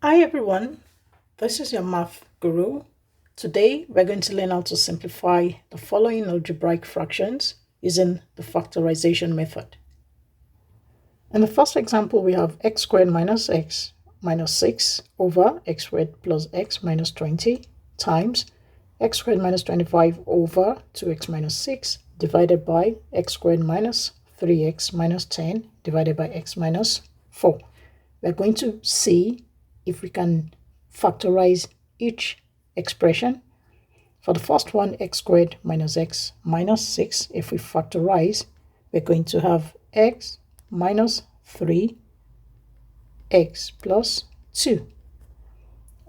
Hi everyone, this is your math guru. Today we're going to learn how to simplify the following algebraic fractions using the factorization method. In the first example, we have x squared minus x minus 6 over x squared plus x minus 20 times x squared minus 25 over 2x minus 6 divided by x squared minus 3x minus 10 divided by x minus 4. We're going to see if we can factorize each expression. For the first one, x squared minus x minus 6, if we factorize, we're going to have x minus 3x plus 2.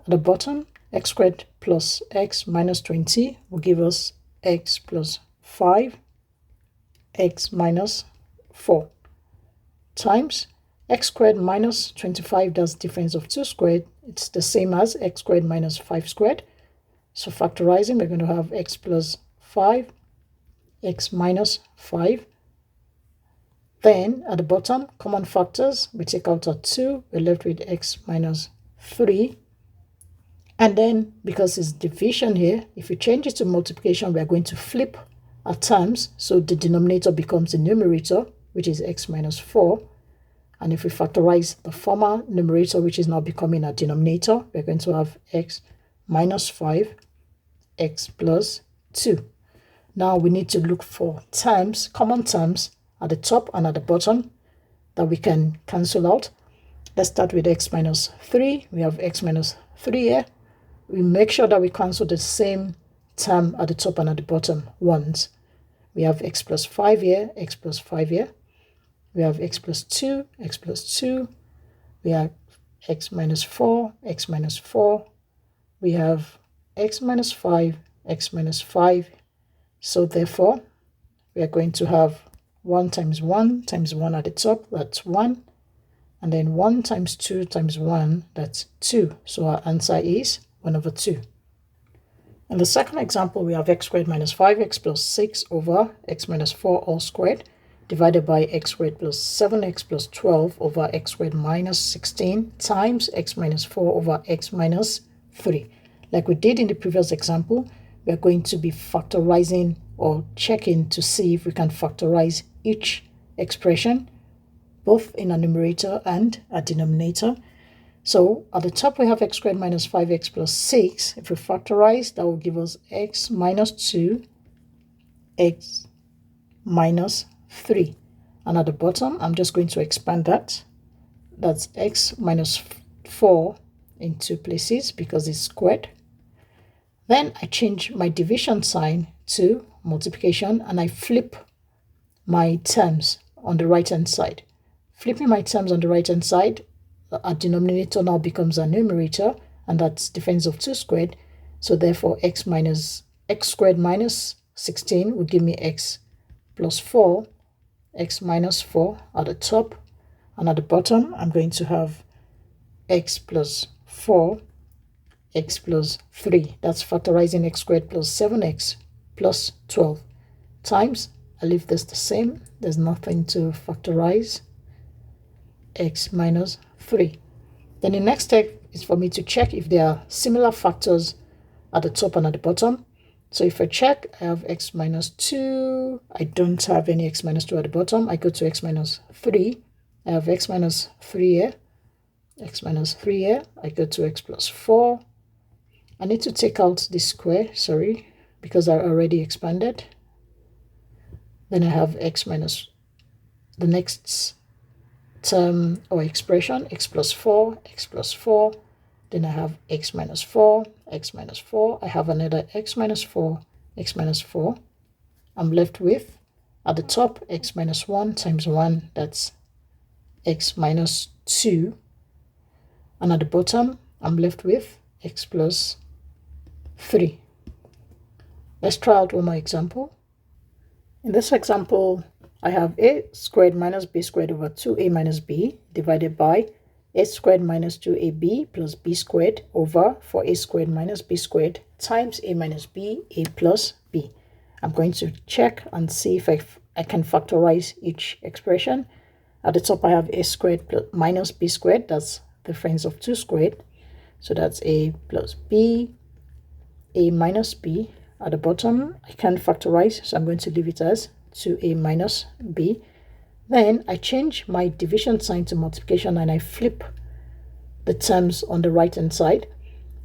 At the bottom, x squared plus x minus 20 will give us x plus 5, x minus 4 times x squared minus 25, that's difference of 2 squared. It's the same as x squared minus 5 squared. So factorizing, we're going to have x plus 5, x minus 5. Then at the bottom, common factors, we take out a 2, we're left with x minus 3. And then because it's division here, if we change it to multiplication, we're going to flip our terms. So the denominator becomes the numerator, which is x minus 4. And if we factorize the former numerator, which is now becoming a denominator, we're going to have x minus 5, x plus 2. Now we need to look for terms, common terms at the top and at the bottom that we can cancel out. Let's start with x minus 3. We have x minus 3 here. We make sure that we cancel the same term at the top and at the bottom once. We have x plus 5 here, x plus 5 here. We have x plus 2, x plus 2. We have x minus 4, x minus 4. We have x minus 5, x minus 5. So therefore, we are going to have 1 times 1 times 1 at the top, that's 1. And then 1 times 2 times 1, that's 2. So our answer is 1 over 2. In the second example, we have x squared minus 5x plus 6 over x minus 4 all squared, divided by x squared plus 7x plus 12 over x squared minus 16 times x minus 4 over x minus 3. Like we did in the previous example, we are going to be factorizing or checking to see if we can factorize each expression, both in a numerator and a denominator. So at the top we have x squared minus 5x plus 6. If we factorize, that will give us x minus 2, x minus 3. And at the bottom, I'm just going to expand that. That's x minus 4 in 2 places because it's squared. Then I change my division sign to multiplication and I flip my terms on the right hand side. Flipping my terms on the right hand side, a denominator now becomes a numerator, and that's difference of 2 squared. So therefore x squared minus 16 will give me x plus 4, x minus 4 at the top, and at the bottom I'm going to have x plus 4, x plus 3. That's factorizing x squared plus 7x plus 12 times, I leave this the same, there's nothing to factorize, x minus 3. Then the next step is for me to check if there are similar factors at the top and at the bottom. So if I check, I have x minus 2. I don't have any x minus 2 at the bottom. I go to x minus 3. I have x minus 3 here. X minus 3 here. I go to x plus 4. I need to take out this square, sorry, because I already expanded. Then I have x minus the next term or expression, x plus 4, x plus 4. Then I have x minus 4, x minus 4. I have another x minus 4, x minus 4. I'm left with, at the top, x minus 1 times 1, that's x minus 2. And at the bottom, I'm left with x plus 3. Let's try out one more example. In this example, I have a squared minus b squared over 2a minus b divided by a squared minus 2ab plus b squared over 4a squared minus b squared times a minus b, a plus b. I'm going to check and see if I can factorize each expression. At the top, I have a squared plus minus b squared, that's difference of 2 squared. So that's a plus b, a minus b. At the bottom, I can't factorize, so I'm going to leave it as 2a minus b. Then I change my division sign to multiplication and I flip the terms on the right hand side.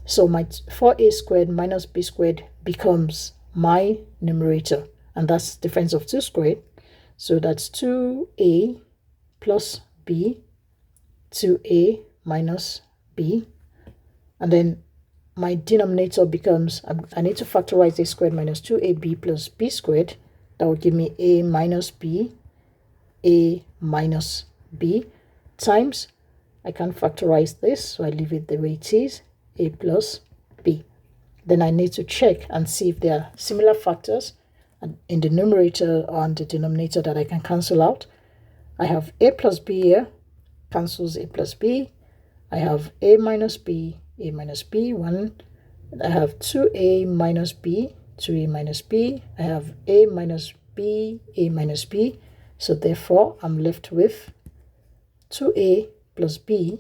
So my 4a squared minus b squared becomes my numerator, and that's the difference of 2 squared. So that's 2a plus b, 2a minus b, and then my denominator becomes, I need to factorize a squared minus 2ab plus b squared. That will give me a minus b, a minus b, times, I can't factorize this, so I leave it the way it is, a plus b. Then I need to check and see if there are similar factors in the numerator or in the denominator that I can cancel out. I have a plus b here, cancels a plus b. I have a minus b, 1. I have 2a minus b, 2a minus b. I have a minus b, a minus b. So therefore, I'm left with 2a plus b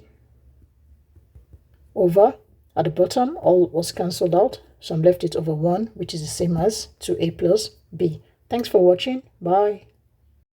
over, at the bottom, all was cancelled out. So I'm left it over 1, which is the same as 2a plus b. Thanks for watching. Bye.